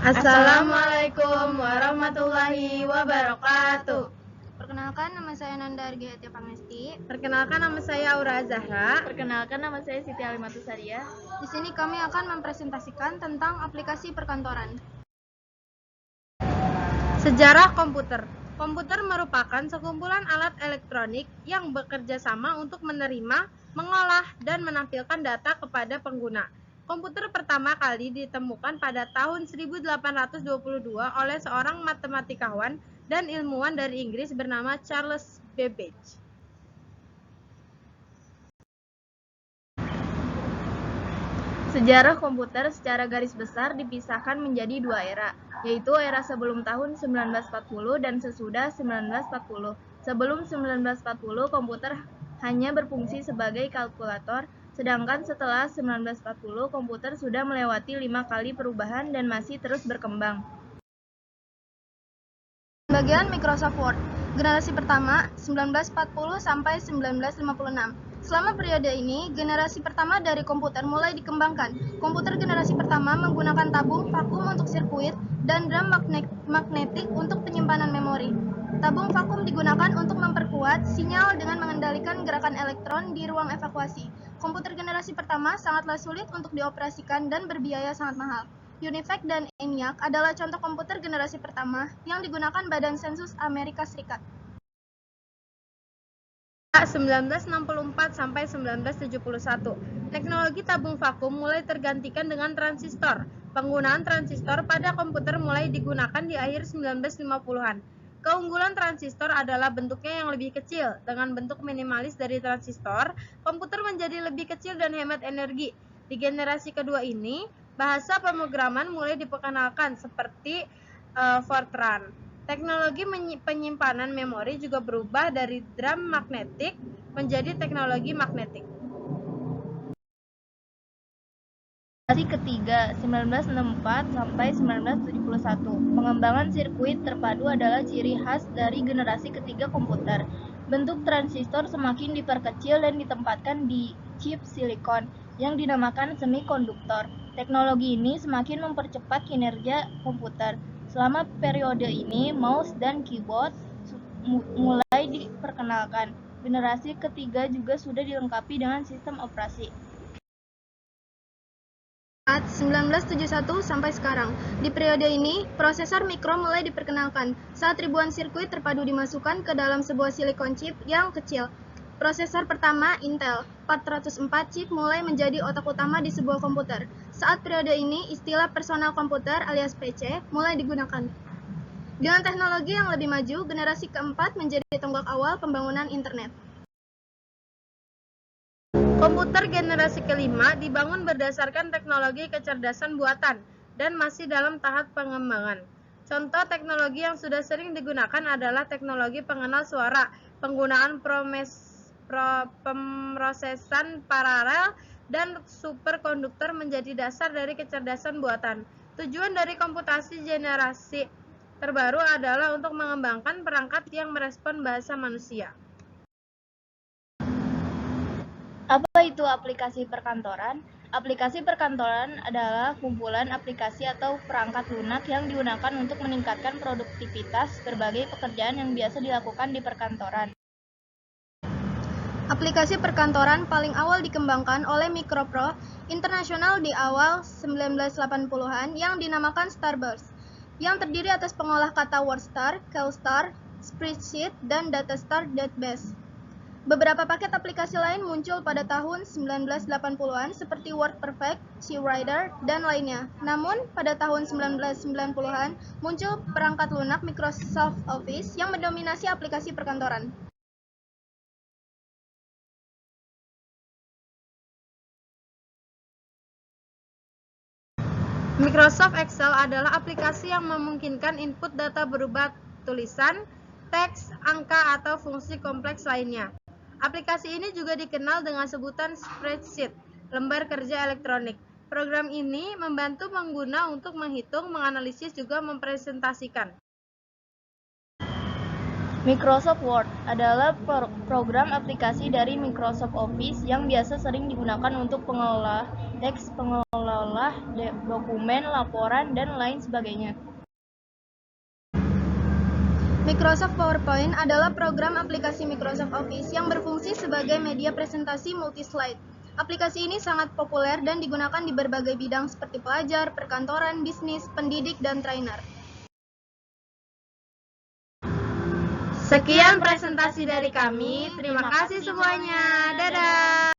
Assalamualaikum warahmatullahi wabarakatuh. Perkenalkan, nama saya Nanda Argayati Pangesti. Perkenalkan, nama saya Aura Zahra. Perkenalkan, nama saya Siti Alimatusariah. Di sini kami akan mempresentasikan tentang aplikasi perkantoran. Sejarah komputer. Komputer merupakan sekumpulan alat elektronik yang bekerja sama untuk menerima, mengolah, dan menampilkan data kepada pengguna. Komputer pertama kali ditemukan pada tahun 1822 oleh seorang matematikawan dan ilmuwan dari Inggris bernama Charles Babbage. Sejarah komputer secara garis besar dipisahkan menjadi dua era, yaitu era sebelum tahun 1940 dan sesudah 1940. Sebelum 1940, komputer hanya berfungsi sebagai kalkulator, sedangkan setelah 1940, komputer sudah melewati 5 kali perubahan dan masih terus berkembang. Bagian Microsoft Word, generasi pertama 1940 sampai 1956. Selama periode ini, generasi pertama dari komputer mulai dikembangkan. Komputer generasi pertama menggunakan tabung vakum untuk sirkuit dan drum magnetik untuk penyimpanan memori. Tabung vakum digunakan untuk memperkuat sinyal dengan mengendalikan gerakan elektron di ruang evakuasi. Komputer generasi pertama sangatlah sulit untuk dioperasikan dan berbiaya sangat mahal. UNIVAC dan ENIAC adalah contoh komputer generasi pertama yang digunakan Badan Sensus Amerika Serikat. 1964 sampai 1971, teknologi tabung vakum mulai tergantikan dengan transistor. Penggunaan transistor pada komputer mulai digunakan di akhir 1950-an. Keunggulan transistor adalah bentuknya yang lebih kecil. Dengan bentuk minimalis dari transistor, komputer menjadi lebih kecil dan hemat energi. Di generasi kedua ini, bahasa pemrograman mulai diperkenalkan seperti Fortran. Teknologi penyimpanan memori juga berubah dari drum magnetik menjadi teknologi magnetik. Generasi ketiga 1964 sampai 1971. Pengembangan sirkuit terpadu adalah ciri khas dari generasi ketiga komputer. Bentuk transistor semakin diperkecil dan ditempatkan di chip silikon yang dinamakan semikonduktor. Teknologi ini semakin mempercepat kinerja komputer. Selama periode ini, mouse dan keyboard mulai diperkenalkan. Generasi ketiga juga sudah dilengkapi dengan sistem operasi. 1971 sampai sekarang. Di periode ini, prosesor mikro mulai diperkenalkan saat ribuan sirkuit terpadu dimasukkan ke dalam sebuah silikon chip yang kecil. Prosesor pertama, Intel 404 chip mulai menjadi otak utama di sebuah komputer. Saat periode ini, istilah personal komputer alias PC mulai digunakan. Dengan teknologi yang lebih maju, generasi keempat menjadi tonggak awal pembangunan internet. Komputer generasi kelima dibangun berdasarkan teknologi kecerdasan buatan dan masih dalam tahap pengembangan. Contoh teknologi yang sudah sering digunakan adalah teknologi pengenal suara, penggunaan pemrosesan paralel, dan superkonduktor menjadi dasar dari kecerdasan buatan. Tujuan dari komputasi generasi terbaru adalah untuk mengembangkan perangkat yang merespon bahasa manusia. Apa itu aplikasi perkantoran? Aplikasi perkantoran adalah kumpulan aplikasi atau perangkat lunak yang digunakan untuk meningkatkan produktivitas berbagai pekerjaan yang biasa dilakukan di perkantoran. Aplikasi perkantoran paling awal dikembangkan oleh Microprose International di awal 1980-an yang dinamakan Starburst, yang terdiri atas pengolah kata WordStar, CalStar, Spreadsheet, dan DataStar Database. Beberapa paket aplikasi lain muncul pada tahun 1980-an seperti WordPerfect, CWriter, dan lainnya. Namun, pada tahun 1990-an muncul perangkat lunak Microsoft Office yang mendominasi aplikasi perkantoran. Microsoft Excel adalah aplikasi yang memungkinkan input data berupa tulisan, teks, angka, atau fungsi kompleks lainnya. Aplikasi ini juga dikenal dengan sebutan spreadsheet, lembar kerja elektronik. Program ini membantu pengguna untuk menghitung, menganalisis, juga mempresentasikan. Microsoft Word adalah program aplikasi dari Microsoft Office yang biasa sering digunakan untuk pengolah teks, pengolah dokumen, laporan, dan lain sebagainya. Microsoft PowerPoint adalah program aplikasi Microsoft Office yang berfungsi sebagai media presentasi multi-slide. Aplikasi ini sangat populer dan digunakan di berbagai bidang seperti pelajar, perkantoran, bisnis, pendidik, dan trainer. Sekian presentasi dari kami. Terima kasih semuanya. Dadah.